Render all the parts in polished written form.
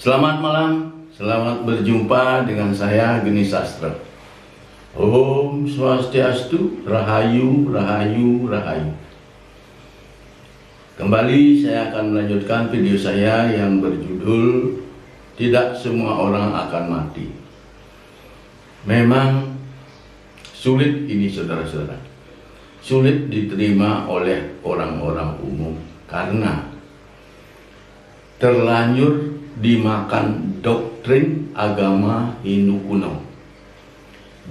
Selamat malam, selamat berjumpa dengan saya Geni Sastra. Om Swastiastu, Rahayu, Rahayu, Rahayu. Kembali saya akan melanjutkan video saya yang berjudul Tidak Semua Orang Akan Mati. Memang sulit ini saudara-saudara, sulit diterima oleh orang-orang umum karena terlanjur dimakan doktrin agama Hindu kuno.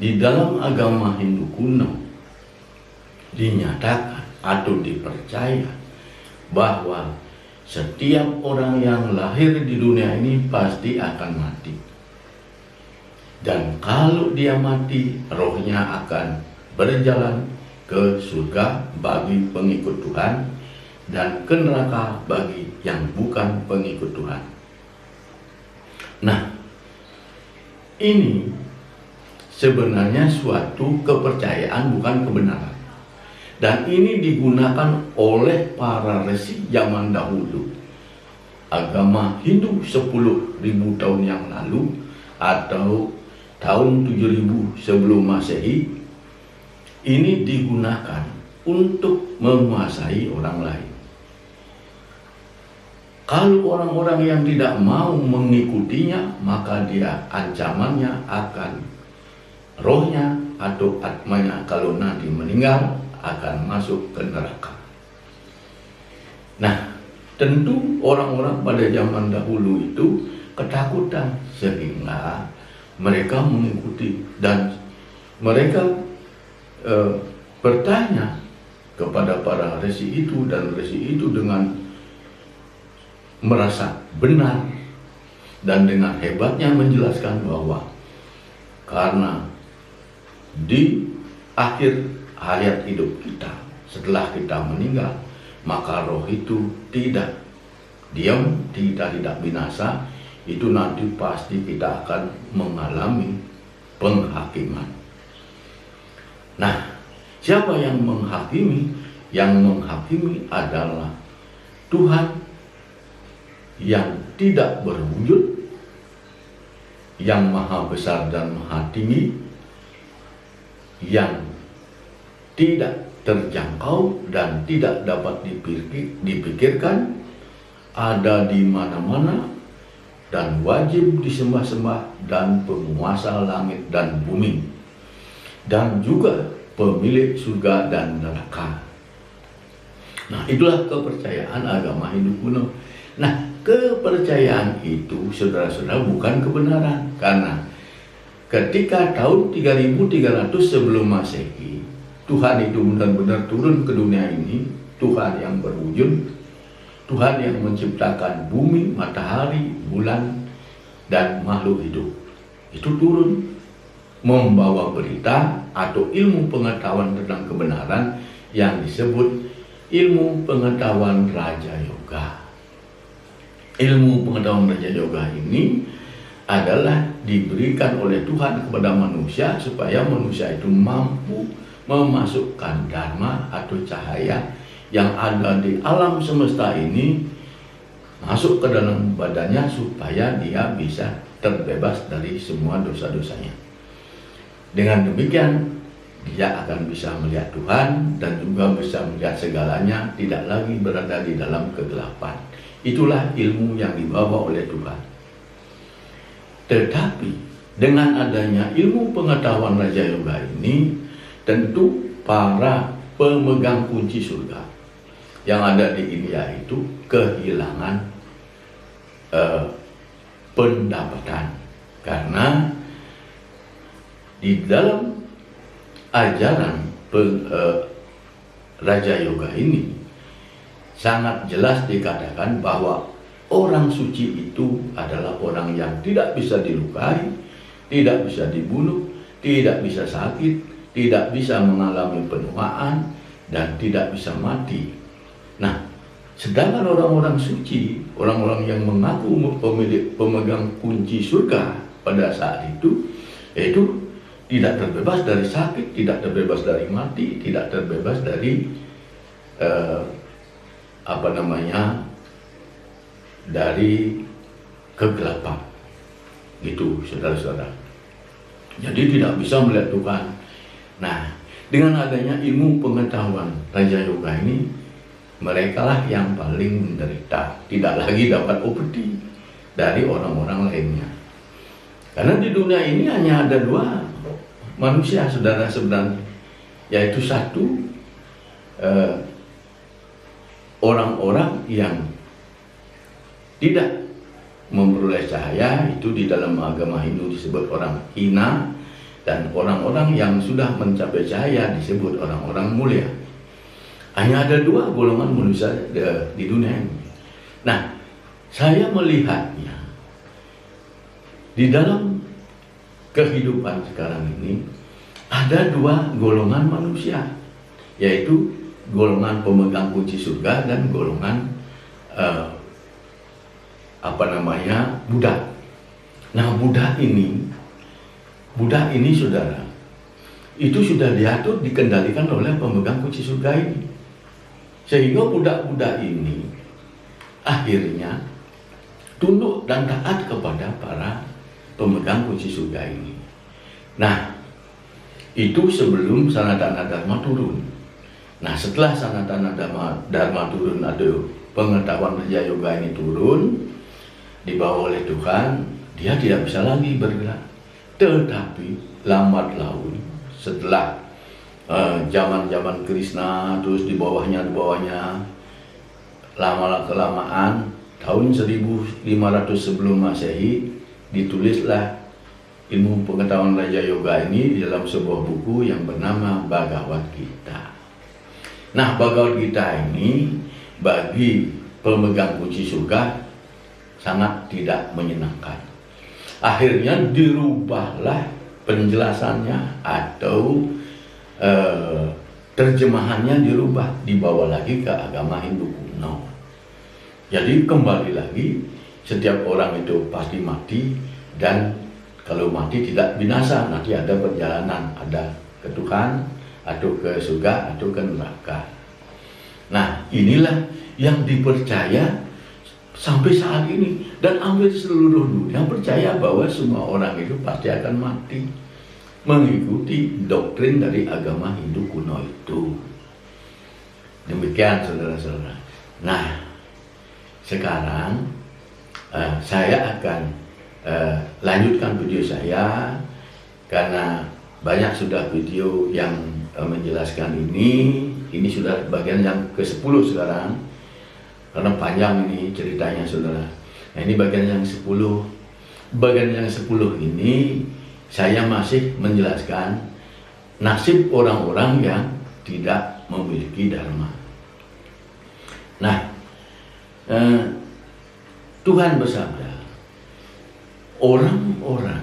Di dalam agama Hindu kuno dinyatakan atau dipercaya bahwa setiap orang yang lahir di dunia ini pasti akan mati. Dan kalau dia mati, rohnya akan berjalan ke surga bagi pengikut Tuhan dan ke neraka bagi yang bukan pengikut Tuhan. Nah, ini sebenarnya suatu kepercayaan, bukan kebenaran. Dan ini digunakan oleh para resi zaman dahulu. Agama Hindu 10.000 tahun yang lalu atau tahun 7000 sebelum Masehi, ini digunakan untuk menguasai orang lain. Kalau orang-orang yang tidak mau mengikutinya, maka dia ancamannya akan rohnya atau atmanya kalau nanti meninggal akan masuk ke neraka. Nah, tentu orang-orang pada zaman dahulu itu ketakutan sehingga mereka mengikuti dan mereka bertanya kepada para resi itu, dan resi itu dengan merasa benar dan dengan hebatnya menjelaskan bahwa karena di akhir hayat hidup kita, setelah kita meninggal, maka roh itu tidak diam, tidak binasa, itu nanti pasti kita akan mengalami penghakiman. Nah, siapa yang menghakimi? Yang menghakimi adalah Tuhan yang tidak berwujud, yang maha besar dan maha tinggi, yang tidak terjangkau dan tidak dapat dipikirkan, ada di mana-mana dan wajib disembah-sembah, dan penguasa langit dan bumi, dan juga pemilik surga dan neraka. Nah, itulah kepercayaan agama Hindu kuno. Nah, kepercayaan itu saudara-saudara bukan kebenaran, karena ketika tahun 3300 sebelum Masehi, Tuhan itu benar-benar turun ke dunia ini, Tuhan yang berwujud, Tuhan yang menciptakan bumi, matahari, bulan, dan makhluk hidup. Itu turun membawa berita atau ilmu pengetahuan tentang kebenaran yang disebut ilmu pengetahuan Raja Yoga. Ilmu pengetahuan Raja Yoga ini adalah diberikan oleh Tuhan kepada manusia supaya manusia itu mampu memasukkan dharma atau cahaya yang ada di alam semesta ini masuk ke dalam badannya supaya dia bisa terbebas dari semua dosa-dosanya. Dengan demikian dia akan bisa melihat Tuhan dan juga bisa melihat segalanya, tidak lagi berada di dalam kegelapan. Itulah ilmu yang dibawa oleh Tuhan. Tetapi dengan adanya ilmu pengetahuan Raja Yoga ini, tentu para pemegang kunci surga yang ada di India itu kehilangan pendapatan, karena di dalam ajaran Raja Yoga ini sangat jelas dikatakan bahwa orang suci itu adalah orang yang tidak bisa dilukai, tidak bisa dibunuh, tidak bisa sakit, tidak bisa mengalami penuaan, dan tidak bisa mati. Nah, sedangkan orang-orang suci, orang-orang yang mengaku pemegang kunci surga pada saat itu tidak terbebas dari sakit, tidak terbebas dari mati, tidak terbebas dari dari kegelapan. Gitu, saudara-saudara. Jadi tidak bisa melihat Tuhan. Nah, dengan adanya ilmu pengetahuan Raja Yoga ini, mereka lah yang paling menderita, tidak lagi dapat upeti dari orang-orang lainnya. Karena di dunia ini hanya ada dua manusia, saudara, sebenarnya, yaitu satu, orang-orang yang tidak memperoleh cahaya, itu di dalam agama Hindu disebut orang hina, dan orang-orang yang sudah mencapai cahaya disebut orang-orang mulia. Hanya ada dua golongan manusia di dunia ini. Nah, saya melihatnya di dalam kehidupan sekarang ini ada dua golongan manusia, yaitu golongan pemegang kunci surga dan golongan budak. Nah, budak ini saudara, itu sudah diatur, dikendalikan oleh pemegang kunci surga ini. Sehingga budak-budak ini akhirnya tunduk dan taat kepada para pemegang kunci surga ini. Nah, itu sebelum Sanatana Dharma turun. Nah, setelah Sanatana Dharma turun, ada pengetahuan Raja Yoga ini turun, dibawa oleh Tuhan, dia tidak bisa lagi bergerak. Tetapi lambat laun setelah zaman-zaman Krishna, terus di bawahnya lama-kelamaan tahun 1500 sebelum Masehi ditulislah ilmu pengetahuan Raja Yoga ini di dalam sebuah buku yang bernama Bhagavad Gita. Nah, Bhagavad Gita ini bagi pemegang kunci surga sangat tidak menyenangkan. Akhirnya dirubahlah penjelasannya atau terjemahannya dirubah, dibawa lagi ke agama Hindu kuno. Jadi kembali lagi, setiap orang itu pasti mati, dan kalau mati tidak binasa, nanti ada perjalanan, ada ke Tuhan atau ke surga atau ke neraka. Nah, inilah yang dipercaya sampai saat ini, dan hampir seluruh dunia percaya bahwa semua orang itu pasti akan mati, mengikuti doktrin dari agama Hindu kuno itu. Demikian, saudara-saudara. Nah, sekarang saya akan lanjutkan video saya, karena banyak sudah video yang menjelaskan ini. Ini sudah bagian yang ke-10 sekarang, karena panjang ini ceritanya, saudara. Nah, ini bagian yang 10. Bagian yang 10 ini saya masih menjelaskan nasib orang-orang yang tidak memiliki dharma. Nah, Tuhan bersabda, orang-orang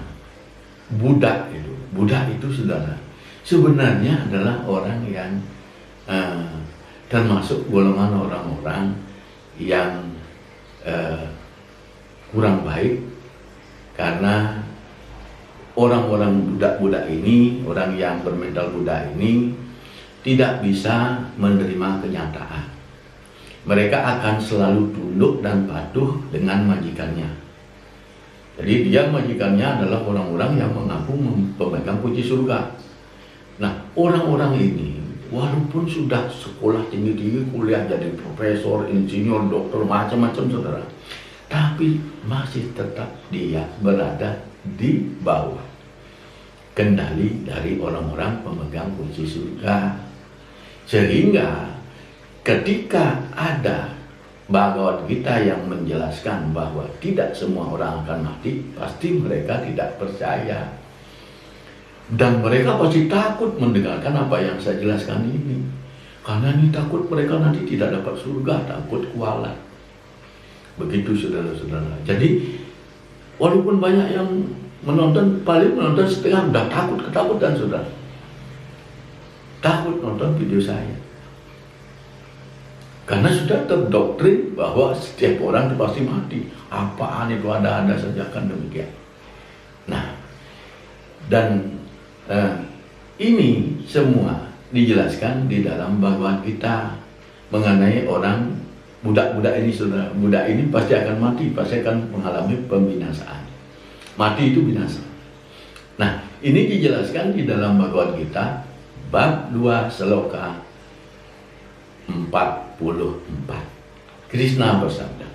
budak itu saudara, sebenarnya adalah orang yang termasuk golongan orang-orang yang kurang baik, karena orang-orang budak-budak ini, orang yang bermental budak ini tidak bisa menerima kenyataan. Mereka akan selalu tunduk dan patuh dengan majikannya. Jadi dia majikannya adalah orang-orang yang mengaku pemegang kunci surga. Nah, orang-orang ini walaupun sudah sekolah tinggi-tinggi, kuliah jadi profesor, insinyur, dokter, macam-macam, saudara, tapi masih tetap dia berada di bawah kendali dari orang-orang pemegang kunci surga. Sehingga ketika ada Bhagavad Gita yang menjelaskan bahwa tidak semua orang akan mati, pasti mereka tidak percaya. Dan mereka pasti takut mendengarkan apa yang saya jelaskan ini. Karena ini takut mereka nanti tidak dapat surga, takut kualat. Begitu, saudara-saudara. Jadi walaupun banyak yang menonton, paling menonton setengah, udah ketakutan, saudara. Takut nonton video saya. Karena sudah terdoktrin bahwa setiap orang itu pasti mati. Apaan itu, ada-ada saja, kan demikian. Nah, dan ini semua dijelaskan di dalam Bhagavad Gita mengenai orang budak-budak ini saudara, budak ini pasti akan mati, pasti akan mengalami pembinasaan. Mati itu binasa. Nah, ini dijelaskan di dalam Bhagavad Gita bab 2 sloka 44. Krishna bersabda,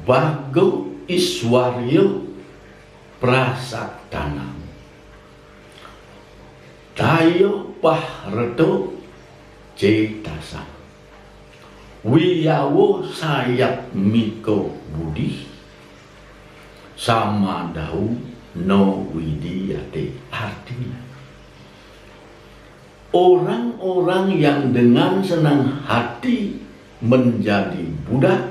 Bhago Iswaryo Prasaktanam Tayo Pahreto Cetasa Wiyawo Sayat Miko Budi Samadau No Widiyate. Artinya, orang-orang yang dengan senang hati menjadi budak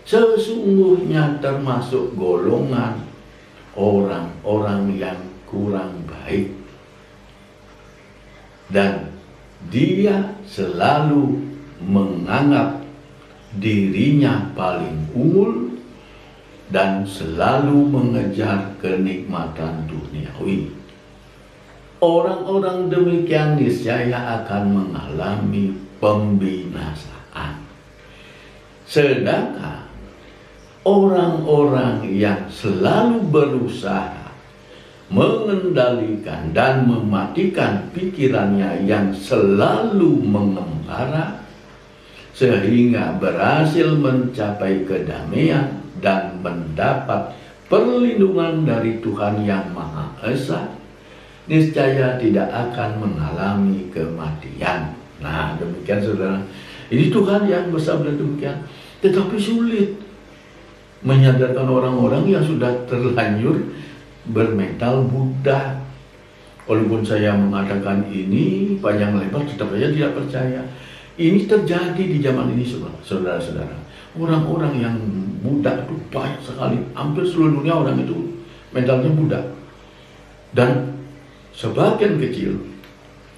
sesungguhnya termasuk golongan orang-orang yang kurang baik, dan dia selalu menganggap dirinya paling unggul dan selalu mengejar kenikmatan duniawi. Orang-orang demikian niscaya akan mengalami pembinasaan. Sedangkan orang-orang yang selalu berusaha mengendalikan dan mematikan pikirannya yang selalu mengembara sehingga berhasil mencapai kedamaian dan mendapat perlindungan dari Tuhan Yang Maha Esa, niscaya tidak akan mengalami kematian. Nah, demikian saudara. Ini Tuhan yang bersabda demikian. Tetapi sulit menyadarkan orang-orang yang sudah terlanjur bermental budak. Walaupun saya mengatakan ini panjang lebar, tetap saja tidak percaya. Ini terjadi di zaman ini, saudara-saudara. Orang-orang yang budak itu banyak sekali. Hampir seluruh dunia orang itu mentalnya budak. Dan sebagian kecil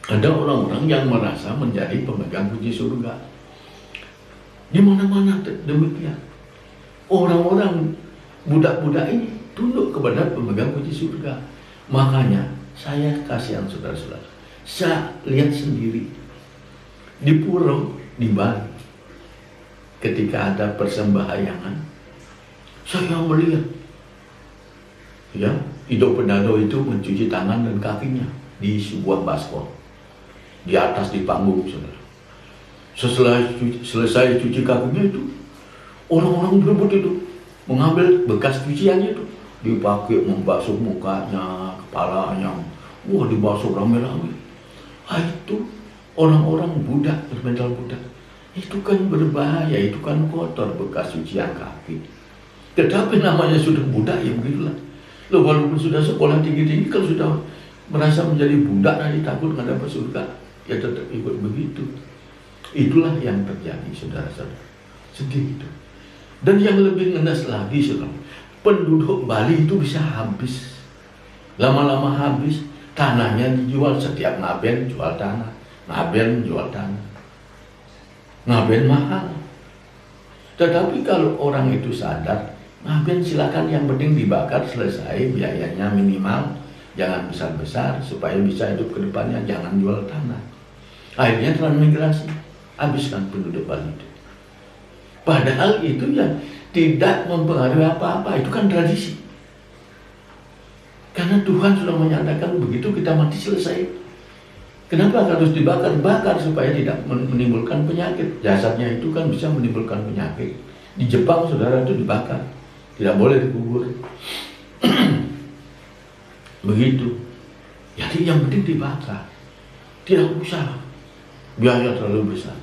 ada orang-orang yang merasa menjadi pemegang kunci surga. Di mana-mana demikian. Orang-orang budak-budak ini tunduk kepada pemegang kunci surga. Makanya saya kasihan saudara-saudara. Saya lihat sendiri di Puro di Bali, ketika ada persembahyangan, saya melihat ya Ido Penado itu mencuci tangan dan kakinya di sebuah baskom di atas di panggung, saudara. Selesai cuci kakinya itu, orang-orang berebut itu mengambil bekas cuciannya itu, dipakai membasuh mukanya, kepalanya, wah dibasuh rame-rame. Itu orang-orang budak, bermental budak. Itu kan berbahaya, itu kan kotor bekas cucian kaki. Tetapi namanya sudah budak, ya begitulah. Loh, walaupun sudah sekolah tinggi-tinggi, kalau sudah merasa menjadi budak nanti takut nggak dapat surga, ya tetap ikut begitu. Itulah yang terjadi, saudara-saudara. Sedih itu. Dan yang lebih ngenes lagi, saudara, penduduk Bali itu bisa habis. Lama-lama habis, tanahnya dijual. Setiap ngaben jual tanah, ngaben jual tanah. Ngaben mahal. Tetapi kalau orang itu sadar, ngaben silakan, yang penting dibakar selesai, biayanya minimal, jangan besar-besar, supaya bisa hidup ke depannya, jangan jual tanah. Akhirnya transmigrasi, habiskan penduduk Bali itu. Padahal itu ya tidak mempengaruhi apa-apa, itu kan tradisi. Karena Tuhan sudah menyatakan begitu kita mati selesai. Kenapa harus dibakar? Bakar supaya tidak menimbulkan penyakit. Jasadnya itu kan bisa menimbulkan penyakit. Di Jepang saudara itu dibakar, tidak boleh dikubur. Begitu. Jadi yang penting dibakar, tidak usah biaya terlalu besar.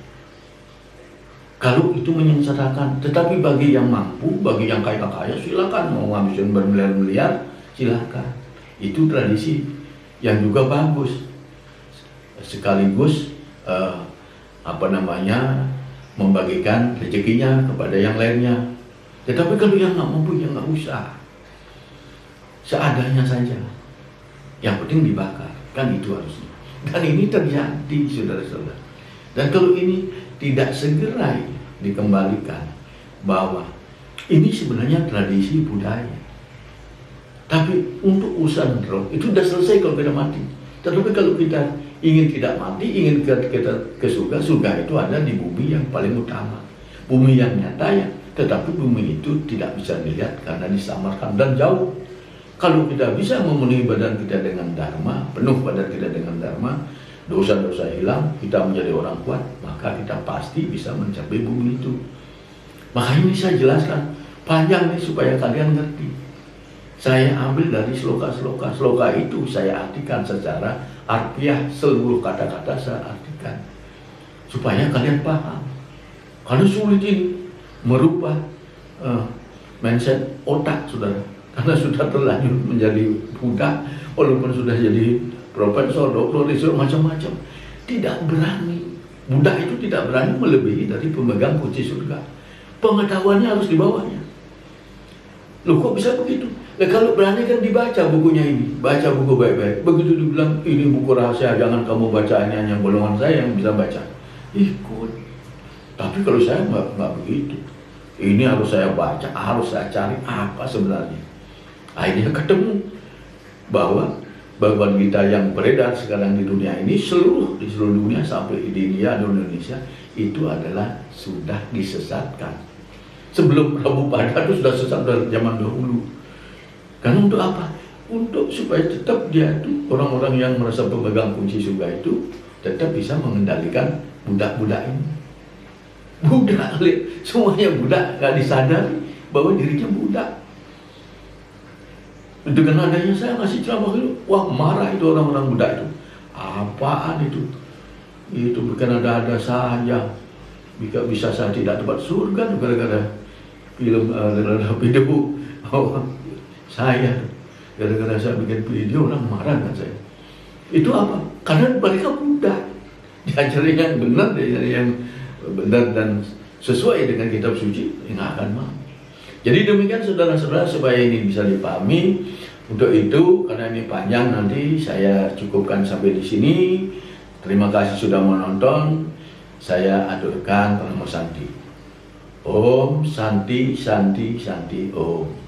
Kalau itu menyengsarakan, tetapi bagi yang mampu, bagi yang kaya-kaya, silakan mau ngabisin bermiliar-miliar, silakan. Itu tradisi yang juga bagus. Sekaligus membagikan rezekinya kepada yang lainnya. Tetapi kalau yang nggak mampu, ya nggak usah. Seadanya saja. Yang penting dibakar, kan itu harusnya. Dan ini terjadi, saudara-saudara. Dan kalau ini tidak segera dikembalikan, bahwa ini sebenarnya tradisi budaya. Tapi untuk urusan roh itu sudah selesai kalau kita mati. Tetapi kalau kita ingin tidak mati, ingin ke surga. Surga itu ada di bumi yang paling utama, bumi yang nyata ya. Tetapi bumi itu tidak bisa dilihat karena disamarkan dan jauh. Kalau kita bisa memenuhi badan kita dengan dharma, penuh badan kita dengan dharma, dosa-dosa hilang, kita menjadi orang kuat, maka kita pasti bisa mencapai bumi itu. Maka ini saya jelaskan panjang nih supaya kalian ngerti. Saya ambil dari sloka-sloka. Sloka itu saya artikan secara harfiah, seluruh kata-kata saya artikan supaya kalian paham. Karena sulit ini merubah mindset otak saudara, karena sudah terlanjur menjadi budak, walaupun sudah jadi profesor, doktor, macam-macam, tidak berani. Budak itu tidak berani melebihi dari pemegang kunci surga. Pengetahuannya harus di bawahnya. Loh kok bisa begitu? Kalau berani kan dibaca bukunya ini, baca buku baik-baik. Begitu dibilang ini buku rahasia, jangan kamu baca, ini hanya golongan saya yang bisa baca. Ikut. Tapi kalau saya nggak begitu. Ini harus saya baca, harus saya cari apa sebenarnya. Akhirnya ketemu bahwa Bhagavad Gita yang beredar sekarang di dunia ini, di seluruh dunia sampai di India dan Indonesia, itu adalah sudah disesatkan. Sebelum Prabhupada itu sudah sesat dari zaman dahulu. Karena untuk apa? Untuk supaya tetap dia itu, orang-orang yang merasa pemegang kunci surga itu tetap bisa mengendalikan budak-budak ini. Budak, semuanya budak, gak disadari bahwa dirinya budak. Dengan adanya saya ngasih ceramah itu, wah marah itu orang-orang budak itu. Apaan itu? Itu bukan ada saja. Bisa saya tidak dapat surga gara-gara film, gara-gara video. Saya, gara-gara saya bikin video orang marah kan saya. Itu apa? Karena mereka budak. Diajarin yang benar, diajarin yang benar dan sesuai dengan kitab suci, yang akan mau. Jadi demikian saudara-saudara, supaya ini bisa dipahami. Untuk itu, karena ini panjang, nanti saya cukupkan sampai di sini. Terima kasih sudah menonton. Saya aturkan Pranamo Santi. Om Santi Santi Santi Om.